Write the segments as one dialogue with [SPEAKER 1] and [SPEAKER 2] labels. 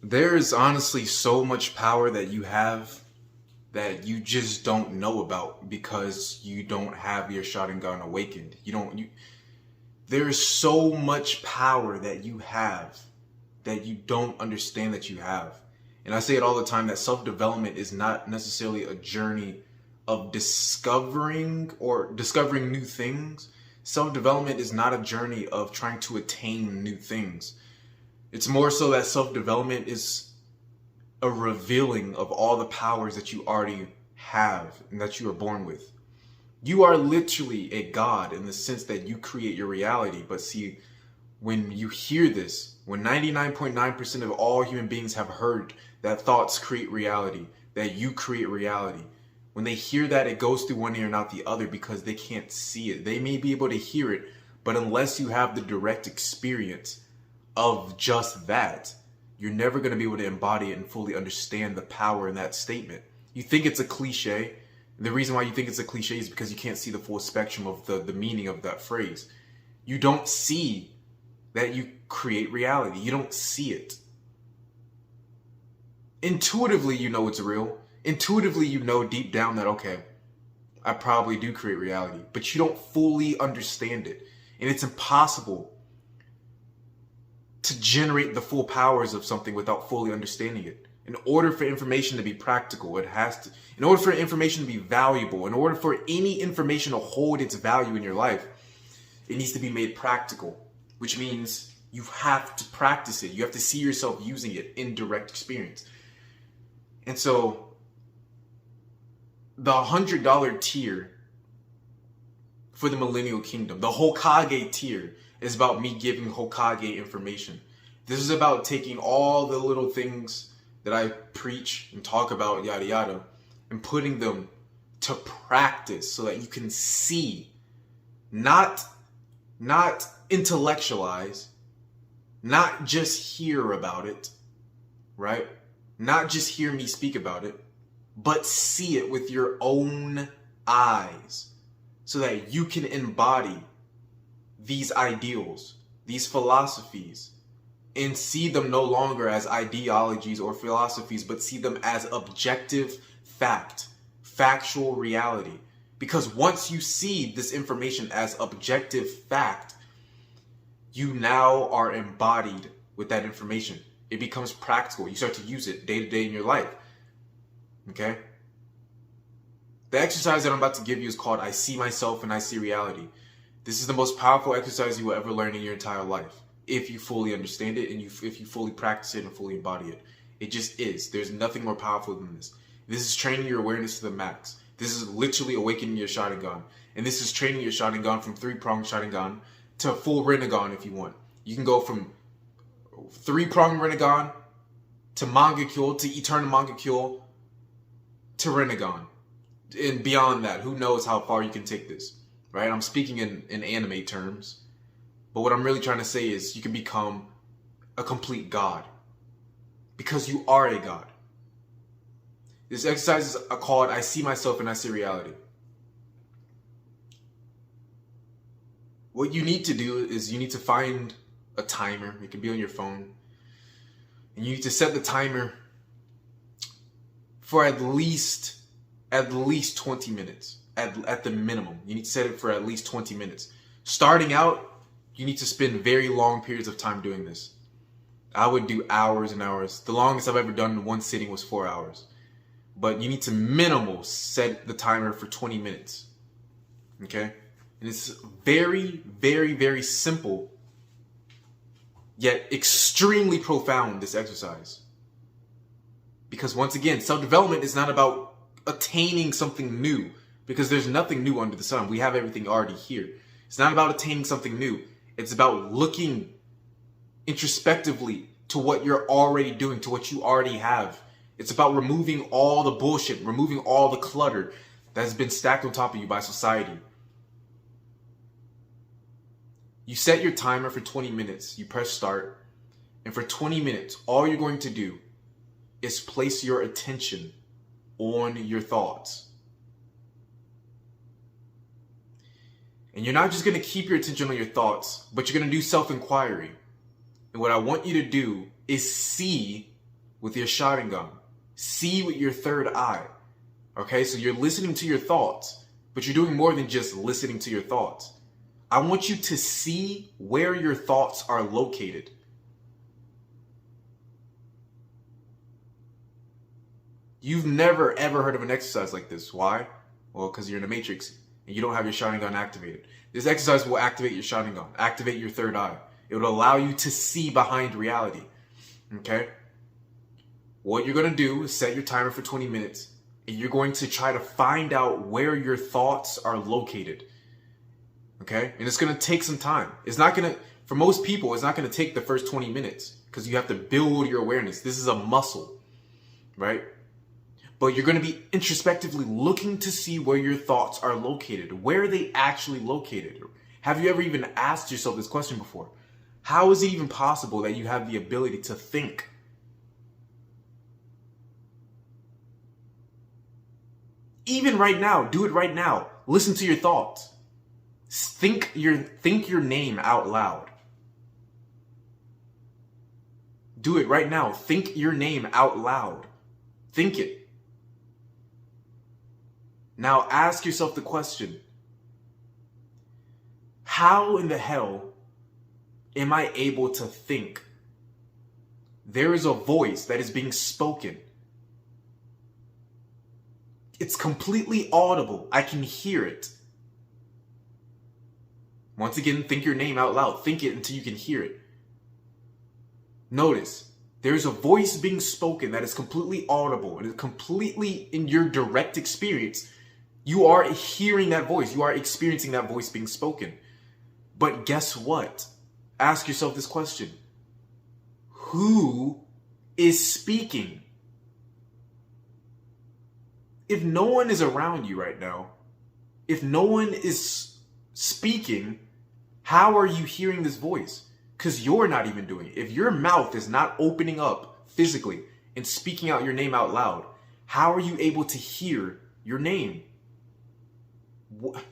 [SPEAKER 1] There's honestly so much power that you have that you just don't know about because you don't have your Sharingan awakened. There's so much power that you have that you don't understand that you have. And I say it all the time that self-development is not necessarily a journey of discovering new things. Self-development is not a journey of trying to attain new things. It's more so that self-development is a revealing of all the powers that you already have and that you are born with. You are literally a god in the sense that you create your reality. But see, when you hear this, when 99.9% of all human beings have heard that thoughts create reality, that you create reality, when they hear that, it goes through one ear and out the other because they can't see it. They may be able to hear it, but unless you have the direct experience of just that, you're never going to be able to embody it and fully understand the power in that statement. You think it's a cliche. And the reason why you think it's a cliche is because you can't see the full spectrum of the meaning of that phrase. You don't see that you create reality. You don't see it. Intuitively, you know it's real. Intuitively, you know deep down that, okay, I probably do create reality, but you don't fully understand it. And it's impossible to generate the full powers of something without fully understanding it. In order for information to be practical, in order for information to be valuable, in order for any information to hold its value in your life, it needs to be made practical, which means you have to practice it. You have to see yourself using it in direct experience. And so the $100 tier for the Millennial Kingdom, the Hokage tier, is about me giving Hokage information. This is about taking all the little things that I preach and talk about, yada yada, and putting them to practice so that you can see, not intellectualize, not just hear about it, right? Not just hear me speak about it, but see it with your own eyes so that you can embody these ideals, these philosophies, and see them no longer as ideologies or philosophies, but see them as objective fact, factual reality. Because once you see this information as objective fact, you now are embodied with that information. It becomes practical. You start to use it day to day in your life. Okay? The exercise that I'm about to give you is called I See Myself and I See Reality. This is the most powerful exercise you will ever learn in your entire life, if you fully understand it and if you fully practice it and fully embody it. It just is. There's nothing more powerful than this. This is training your awareness to the max. This is literally awakening your Sharingan. And this is training your Sharingan from 3-pronged Sharingan to full Rinnegan if you want. You can go from 3-pronged Rinnegan to Mangekyo to Eternal Mangekyo to Rinnegan. And beyond that, who knows how far you can take this, right? I'm speaking in anime terms. But what I'm really trying to say is you can become a complete god. Because you are a god. This exercise is called I See Myself and I See Reality. What you need to do is you need to find a timer. It can be on your phone. And you need to set the timer for at least 20 minutes. At the minimum. You need to set it for at least 20 minutes. Starting out, you need to spend very long periods of time doing this. I would do hours and hours. The longest I've ever done in one sitting was 4 hours. But you need to minimal set the timer for 20 minutes. Okay? And it's very, very, very simple, yet extremely profound, this exercise. Because once again, self-development is not about attaining something new. Because there's nothing new under the sun. We have everything already here. It's not about attaining something new. It's about looking introspectively to what you're already doing, to what you already have. It's about removing all the bullshit, removing all the clutter that has been stacked on top of you by society. You set your timer for 20 minutes. You press start. And for 20 minutes, all you're going to do is place your attention on your thoughts. And you're not just going to keep your attention on your thoughts, but you're going to do self-inquiry. And what I want you to do is see with your Sharingan. See with your third eye. Okay, so you're listening to your thoughts, but you're doing more than just listening to your thoughts. I want you to see where your thoughts are located. You've never ever heard of an exercise like this. Why? Well, because you're in the Matrix and you don't have your Sharingan activated. This exercise will activate your Sharingan, activate your third eye. It will allow you to see behind reality. Okay? What you're going to do is set your timer for 20 minutes. And you're going to try to find out where your thoughts are located. Okay? And it's going to take some time. It's not going to, for most people, it's not going to take the first 20 minutes because you have to build your awareness. This is a muscle, right? But you're going to be introspectively looking to see where your thoughts are located. Where are they actually located? Have you ever even asked yourself this question before? How is it even possible that you have the ability to think? Even right now, do it right now. Listen to your thoughts. Think your name out loud. Do it right now. Think your name out loud. Think it. Now ask yourself the question, how in the hell am I able to think? There is a voice that is being spoken. It's completely audible. I can hear it. Once again, think your name out loud. Think it until you can hear it. Notice, there's a voice being spoken that is completely audible and is completely in your direct experience. You are hearing that voice. You are experiencing that voice being spoken. But guess what? Ask yourself this question. Who is speaking? If no one is around you right now, if no one is speaking, how are you hearing this voice? Because you're not even doing it. If your mouth is not opening up physically and speaking out your name out loud, how are you able to hear your name? What?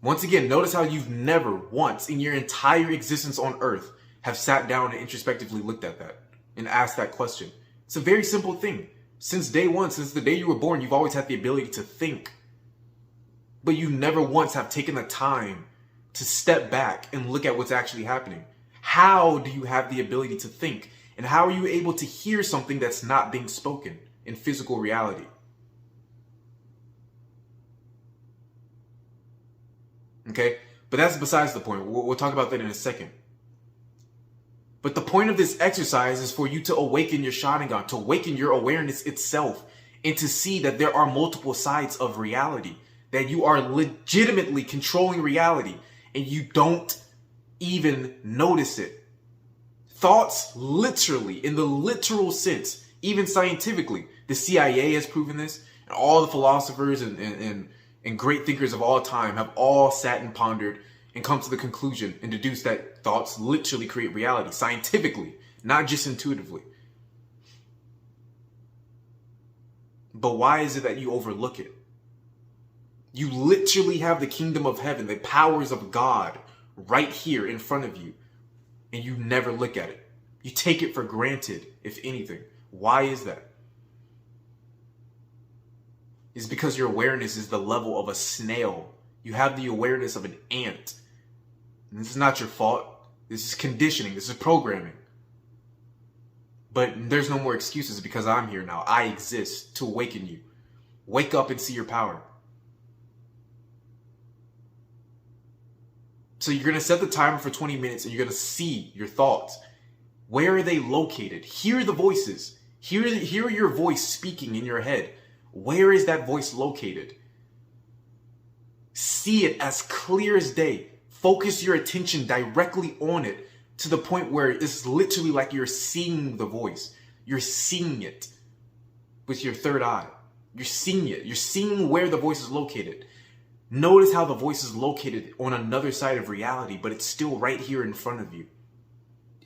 [SPEAKER 1] Once again, notice how you've never once in your entire existence on earth have sat down and introspectively looked at that and asked that question. It's a very simple thing. Since day one, since the day you were born, you've always had the ability to think. But you never once have taken the time to step back and look at what's actually happening. How do you have the ability to think? And how are you able to hear something that's not being spoken in physical reality? Okay, but that's besides the point. We'll talk about that in a second. But the point of this exercise is for you to awaken your Sharingan, to awaken your awareness itself, and to see that there are multiple sides of reality, that you are legitimately controlling reality, and you don't even notice it. Thoughts, literally, in the literal sense, even scientifically, the CIA has proven this, and all the philosophers and great thinkers of all time have all sat and pondered and come to the conclusion and deduced that thoughts literally create reality scientifically, not just intuitively. But why is it that you overlook it? You literally have the kingdom of heaven, the powers of God right here in front of you, and you never look at it. You take it for granted, if anything. Why is that? Is because your awareness is the level of a snail. You have the awareness of an ant. And this is not your fault. This is conditioning. This is programming. But there's no more excuses because I'm here now. I exist to awaken you. Wake up and see your power. So you're going to set the timer for 20 minutes and you're going to see your thoughts. Where are they located? Hear the voices. Hear your voice speaking in your head. Where is that voice located? See it as clear as day. Focus your attention directly on it to the point where it's literally like you're seeing the voice. You're seeing it with your third eye. You're seeing it. You're seeing where the voice is located. Notice how the voice is located on another side of reality, but it's still right here in front of you.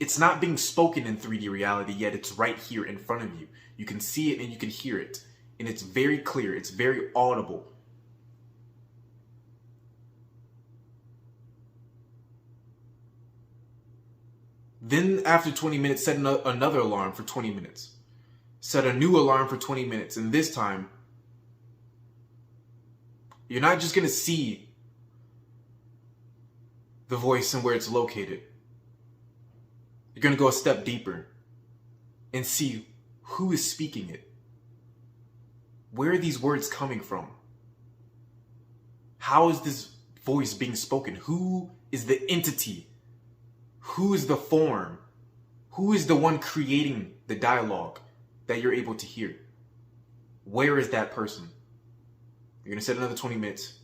[SPEAKER 1] It's not being spoken in 3D reality, yet it's right here in front of you. You can see it and you can hear it. And it's very clear. It's very audible. Then after 20 minutes, set another alarm for 20 minutes. Set a new alarm for 20 minutes. And this time, you're not just going to see the voice and where it's located. You're going to go a step deeper and see who is speaking it. Where are these words coming from? How is this voice being spoken? Who is the entity? Who is the form? Who is the one creating the dialogue that you're able to hear? Where is that person? You're going to set another 20 minutes.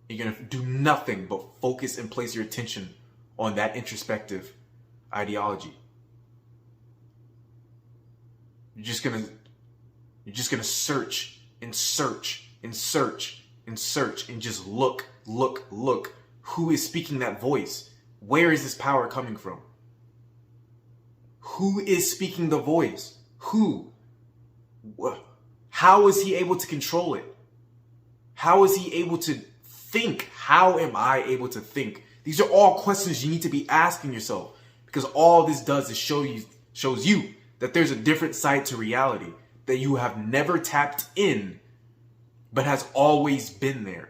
[SPEAKER 1] You're going to do nothing but focus and place your attention on that introspective ideology. You're just going to search and search and search and search and just look. Who is speaking that voice? Where is this power coming from? Who is speaking the voice? Who? How is he able to control it? How is he able to think? How am I able to think? These are all questions you need to be asking yourself, because all this does is shows you that there's a different side to reality that you have never tapped in, but has always been there.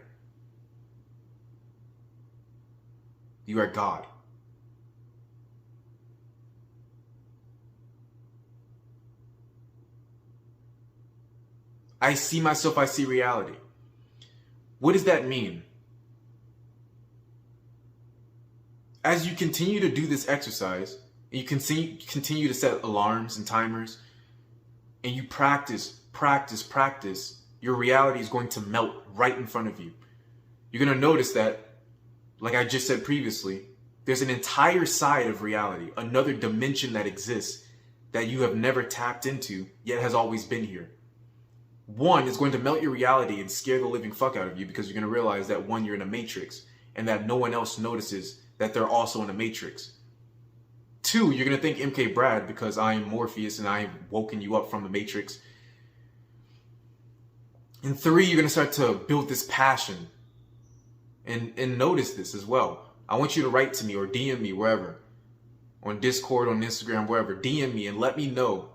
[SPEAKER 1] You are God. I see myself, I see reality. What does that mean? As you continue to do this exercise, and you continue to set alarms and timers, and you practice, your reality is going to melt right in front of you. You're going to notice that, like I just said previously, there's an entire side of reality, another dimension that exists that you have never tapped into, yet has always been here. One is going to melt your reality and scare the living fuck out of you, because you're going to realize that, one, you're in a matrix and that no one else notices that they're also in a matrix. Two, you're going to think MK Brad because I am Morpheus and I have woken you up from the matrix. And three, you're going to start to build this passion. And notice this as well. I want you to write to me or DM me wherever, on Discord, on Instagram, wherever. DM me and let me know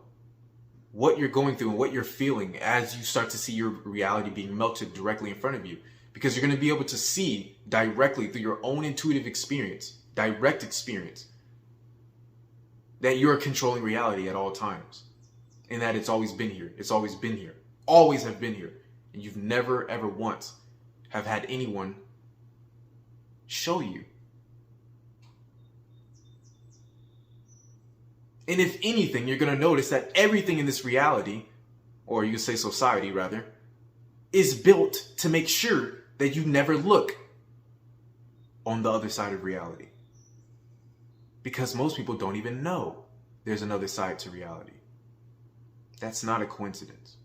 [SPEAKER 1] what you're going through and what you're feeling as you start to see your reality being melted directly in front of you. Because you're going to be able to see directly through your own intuitive experience, direct experience, that you're controlling reality at all times. And that it's always been here. It's always been here. Always have been here. And you've never, ever once have had anyone show you. And if anything, you're going to notice that everything in this reality, or you could say society rather, is built to make sure that you never look on the other side of reality. Because most people don't even know there's another side to reality. That's not a coincidence.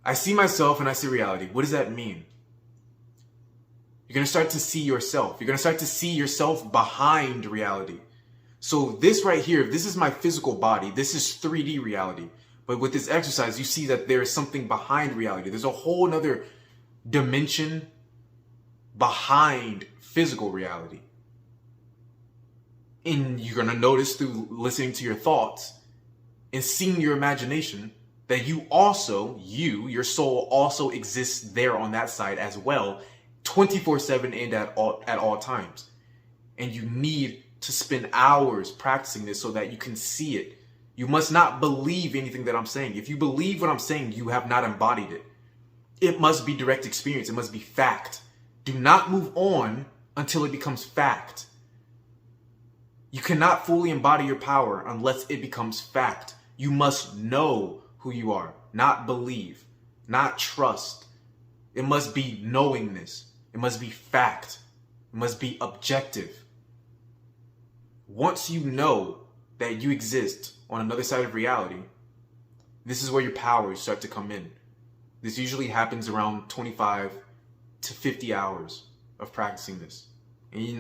[SPEAKER 1] I see myself and I see reality. What does that mean? You're going to start to see yourself. You're going to start to see yourself behind reality. So this right here, this is my physical body. This is 3D reality. But with this exercise, you see that there is something behind reality. There's a whole nother dimension behind physical reality. And you're going to notice through listening to your thoughts and seeing your imagination that you also, your soul also exists there on that side as well, 24/7 and at all times. And you need to spend hours practicing this so that you can see it. You must not believe anything that I'm saying. If you believe what I'm saying, you have not embodied it. It must be direct experience. It must be fact. Do not move on until it becomes fact. You cannot fully embody your power unless it becomes fact. You must know who you are, not believe, not trust. It must be knowingness. It must be fact. It must be objective. Once you know that you exist on another side of reality, this is where your powers start to come in. This usually happens around 25 to 50 hours of practicing this. And you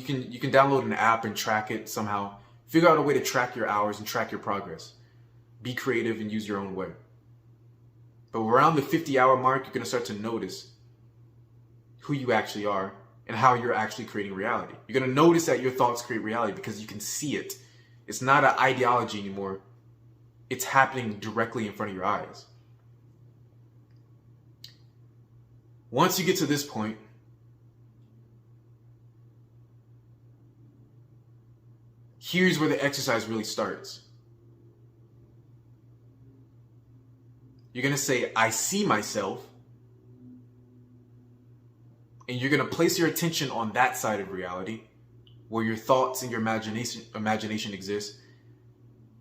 [SPEAKER 1] can download an app and track it somehow. Figure out a way to track your hours and track your progress. Be creative and use your own way. But around the 50-hour mark, you're going to start to notice who you actually are and how you're actually creating reality. You're going to notice that your thoughts create reality because you can see it. It's not an ideology anymore. It's happening directly in front of your eyes. Once you get to this point, here's where the exercise really starts. You're going to say, I see myself. And you're going to place your attention on that side of reality where your thoughts and your imagination exist.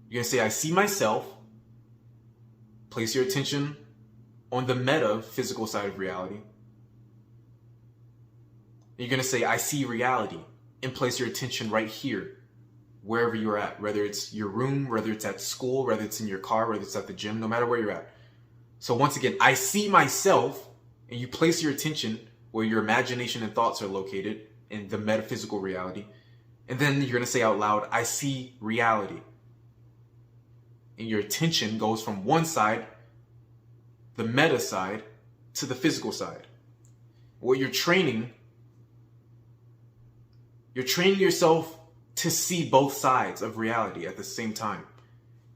[SPEAKER 1] You're going to say, I see myself. Place your attention on the metaphysical side of reality. You're going to say, I see reality. And place your attention right here, wherever you're at. Whether it's your room, whether it's at school, whether it's in your car, whether it's at the gym, no matter where you're at. So once again, I see myself. And you place your attention where your imagination and thoughts are located in the metaphysical reality. And then you're going to say out loud, I see reality. And your attention goes from one side, the meta side, to the physical side. What you're training yourself to see both sides of reality at the same time.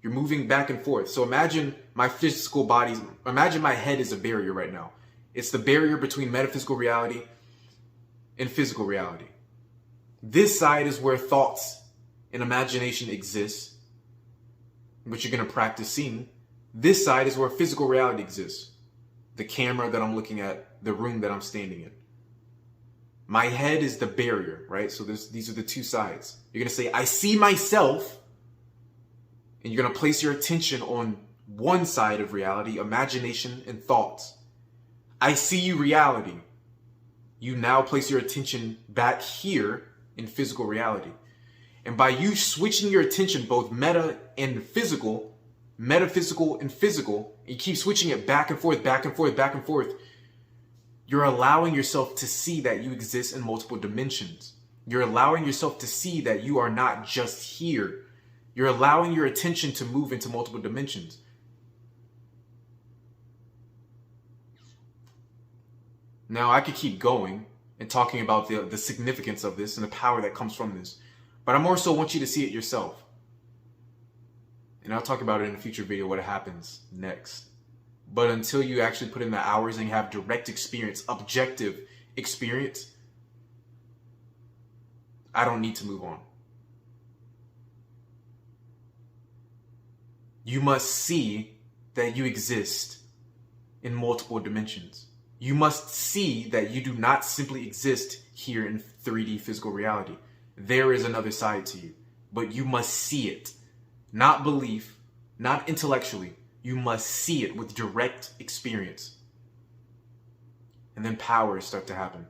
[SPEAKER 1] You're moving back and forth. So imagine my head is a barrier right now. It's the barrier between metaphysical reality and physical reality. This side is where thoughts and imagination exist, which you're going to practice seeing. This side is where physical reality exists. The camera that I'm looking at, the room that I'm standing in. My head is the barrier, right? So these are the two sides. You're going to say, I see myself. And you're going to place your attention on one side of reality, imagination and thoughts. I see reality. You now place your attention back here in physical reality. And by you switching your attention, both meta and physical, metaphysical and physical, and you keep switching it back and forth, back and forth, back and forth, you're allowing yourself to see that you exist in multiple dimensions. You're allowing yourself to see that you are not just here. You're allowing your attention to move into multiple dimensions. Now, I could keep going and talking about the significance of this and the power that comes from this, but I more so want you to see it yourself. And I'll talk about it in a future video, what happens next. But until you actually put in the hours and you have direct experience, objective experience, I don't need to move on. You must see that you exist in multiple dimensions. You must see that you do not simply exist here in 3D physical reality. There is another side to you, but you must see it. Not belief, not intellectually. You must see it with direct experience. And then powers start to happen.